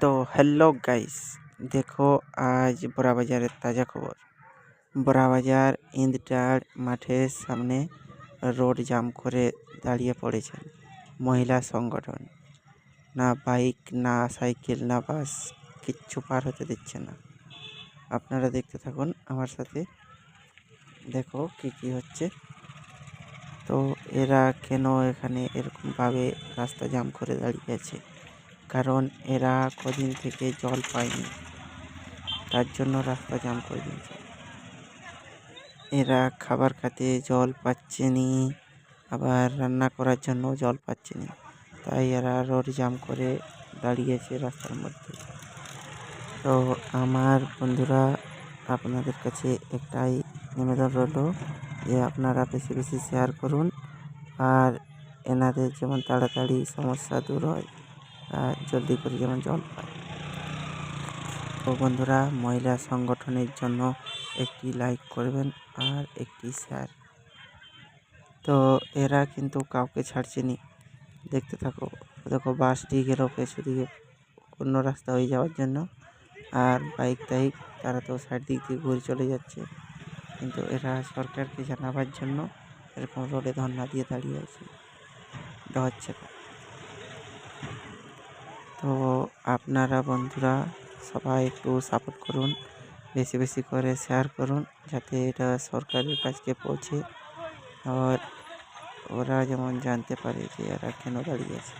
তো hello guys, দেখো আজ বড়াবাজারের তাজা খবর। বড়াবাজার ইন্দ্রার মাঠের সামনে রোড জাম করে দাঁড়িয়ে পড়েছেন মহিলা সংগঠন। না বাইক, না সাইকেল, না বাস, কিচ্ছু পার হতে দিচ্ছে না। আপনারা দেখতে থাকুন আমার সাথে, দেখো কি হচ্ছে। তো এরা কেন এখানে এরকমভাবে রাস্তা জাম করে দাঁড়িয়ে আছে? কারণ এরা কদিন থেকে জল পায়নি, তার জন্য রাস্তা জাম করে দিয়েছে। এরা খাবার খেতে জল পাচ্ছে নি, আবার রান্না করার জন্য জল পাচ্ছে নি, তাই এরা রোড জাম করে দাঁড়িয়েছে রাস্তার মধ্যে। তো আমার বন্ধুরা, আপনাদের কাছে একটাই নিবেদন রইল যে আপনারা বেশি বেশি শেয়ার করুন, আর এনাদের যেমন তাড়াতাড়ি সমস্যা দূর হয় আর জলদি করে যেমন জল পায়। তো বন্ধুরা, মহিলা সংগঠনের জন্য একটি লাইক করবেন আর একটি শেয়ার। তো এরা কিন্তু কাউকে ছাড়ছেনি, দেখতে থাকো। দেখো বাস দিয়ে গেল পেছু দিকে অন্য রাস্তা হয়ে যাওয়ার জন্য, আর বাইক টাইক তারা তো সাইড দিক দিয়ে ঘুরে চলে যাচ্ছে, কিন্তু এরা সরকারকে জানাবার জন্য এরকম রোডে ধর্ণা দিয়ে দাঁড়িয়ে আছে। এটা হচ্ছে না। তো আপনারা বন্ধুরা সবাই একটু সাপোর্ট করুন, বেশি বেশি করে শেয়ার করুন, যাতে এটা সরকারের কাছে পৌঁছে আর ওরা যেমন জানতে পারে যে এরা কেন দাঁড়িয়ে আছে।